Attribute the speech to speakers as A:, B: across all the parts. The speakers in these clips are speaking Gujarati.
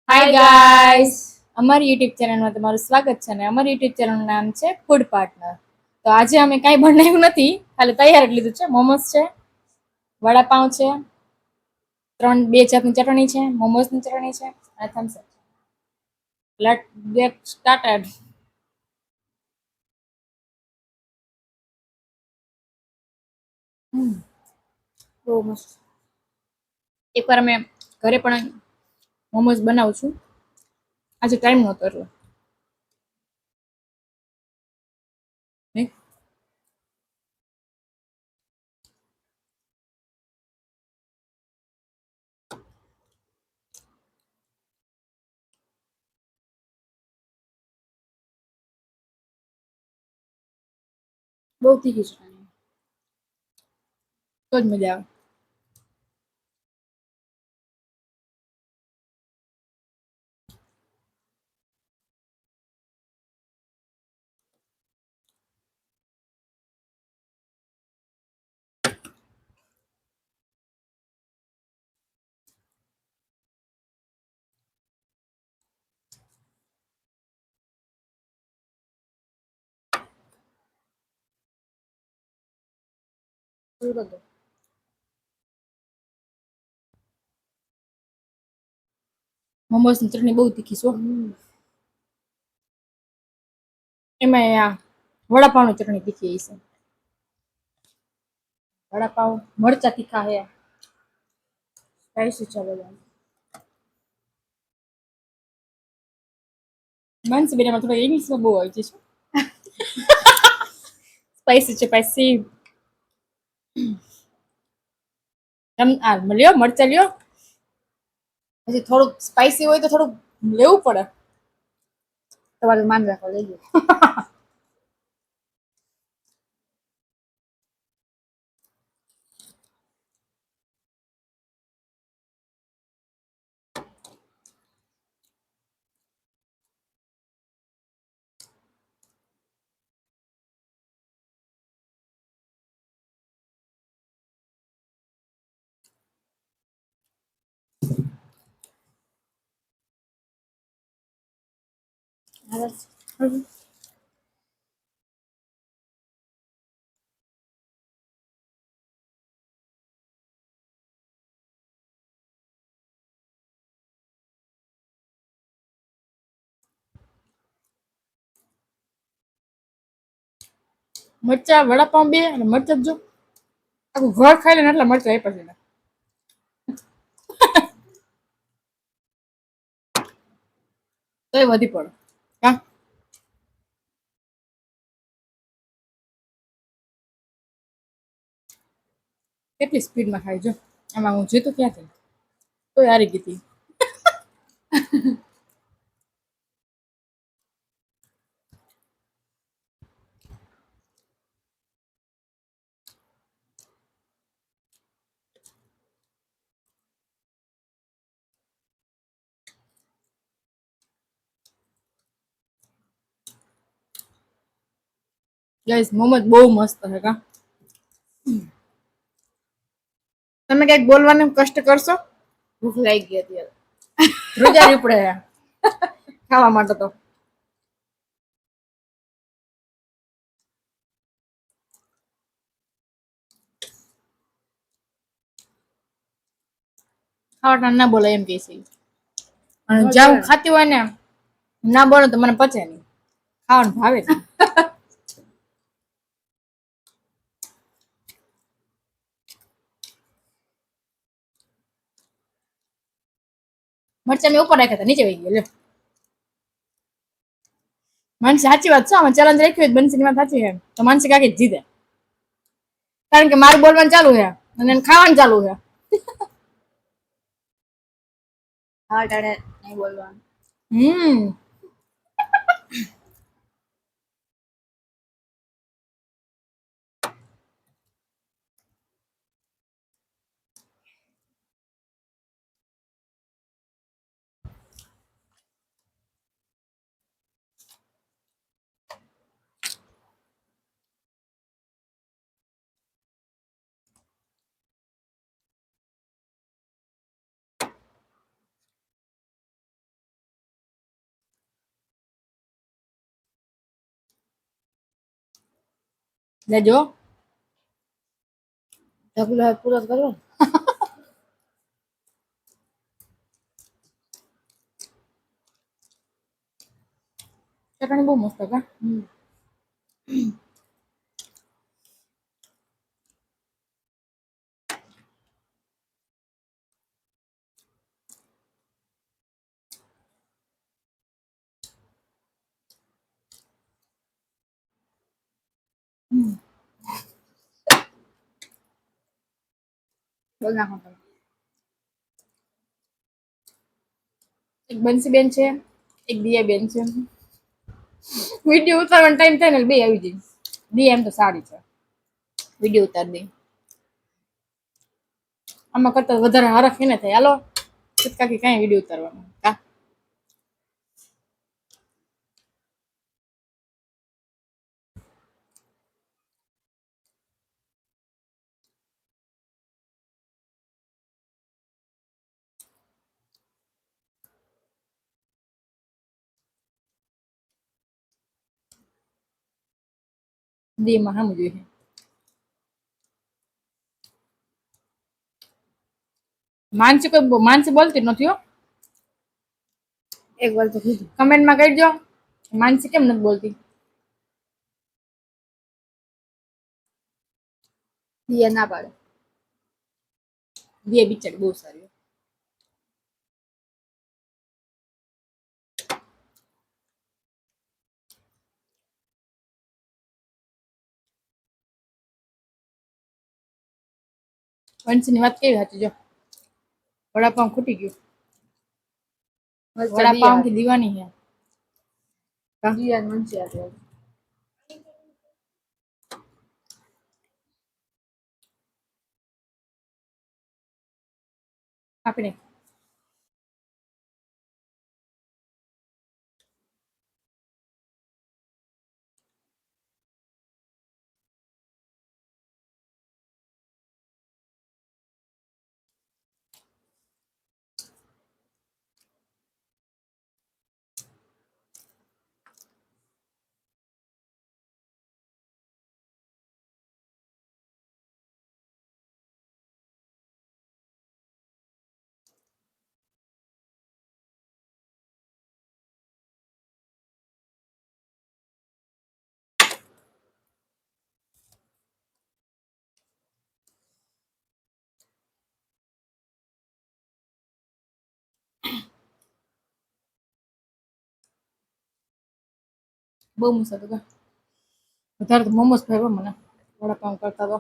A: હાય ગાઈસ, અમારી યુટ્યુબ ચેનલમાં તમારું સ્વાગત છે અને અમારી યુટ્યુબ ચેનલનું નામ છે ફૂડ પાર્ટનર. તો આજે અમે કાંઈ બનાવ્યું નથી, ખાલી તૈયાર જ લીધું છે. મોમોસ છે, વડાપાઉં છે, બે જાતની ચટણી છે, મોમોસની ચટણી છે અને Thums Up. Let get started. બહુ મસ્ત. એકવાર અમે ઘરે પણ મોમોસ બનાવું છું. આજે ટાઈમ નહોતો એટલે નહીં. બહુ તીખી છે તો જ મજા આવે. મોમોસની ચટણી બહુ તીખી છે. એમાં આ વડાપાવની ચટણી તીખી છે. વડાપાવ મરચા તીખા હે, સ્પાઈસી છે બધા. માનસી બેન થોડા ઇંગ્લિશમાં બહુ આવી છે. સ્પાઈસી છે, સ્પાઈસી. લ્યો મરચા લ્યો. પછી થોડુંક સ્પાઈસી હોય તો થોડુંક લેવું પડે. તમારું માન રાખો, લઈ લો. મરચા વડાપાવ બે અને મરચા જો આખું ઘર ખાઈ લે ને એટલા મરચા આપ્યા છે. તો એ વધી પડે. હા, કેટલી સ્પીડમાં ખાઈ જો. આમાં હું જીતું ક્યાંથી, તો હારી ગઈ હતી. ગાઈસ મોમોસ બહુ મસ્ત છે કા. તમે કઈક બોલવાનું કષ્ટ કરશો. ભૂખ લાગી ગઈ અત્યારે. રોજા ઉપડે ખાવા માટે તો. ખાવા ના બોલે એમ કે છે. અને જ્યાં હું ખાતી હોય ને ના બોલો તો મને પચે નહીં. ખાવાનું ભાવે છે. મરચા મેં ઉપર રાખ્યા હતા, નીચે વહી ગયા લ્યો. માનસી સાચી વાત છે. આમાં ચેલેન્જ રાખ્યું હોય બંસીની વાત સાચી છે. તો માનસી કાકી જીતે. કારણ કે મારું બોલવાનું ચાલુ છે અને એને ખાવાનું ચાલુ છે. હા ટાણે નહીં બોલવાનું. લેજો.
B: ઢગલો પૂરો કરો.
A: ચટણી બહુ મસ્ત કા. બોલ નાખો તમે. એક બંસી બેન છે, એક દિયા બેન છે. વિડીયો ઉતારવાનો ટાઈમ થાય ને બે આવી જાય. દિયા એમ તો સારી છે, વિડીયો ઉતાર દે. આમાં કરતા વધારે હરખ એને થાય. હાલો કાકી કાંઈ વિડીયો ઉતારવાનો કા. દીમાં સામું જોઈએ. માનસી બોલતી જ નથી હો.
B: એક વાર તો કીધું.
A: કમેન્ટમાં કહેજો માનસી કેમ નથી બોલતી.
B: દિયા ના પાડે.
A: દિયા બિચારી બહુ સારી. વંશની વાત કેવી હતી જો. વડાપાઉં ખૂટી ગયું. વડાપાઉં થી દીવાની છે.
B: દિયા મનસી આપે.
A: આપણે બહુ મસ્ત હતું. વધારે તો મોમોસ ભાવે મને વડાપાઉં કરતા તો.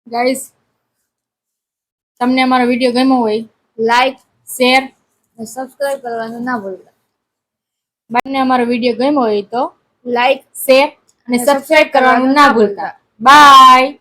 A: ગાઈસ, તમને અમારો વિડીયો ગમ્યો હોય
B: લાઈક,
A: શેર
B: અને સબસ્ક્રાઇબ કરવાનું ના ભૂલતા.
A: બંને અમારો વિડીયો ગમ્યો હોય તો
B: લાઈક,
A: શેર અને સબસ્ક્રાઇબ કરવાનું ના ભૂલતા. બાય.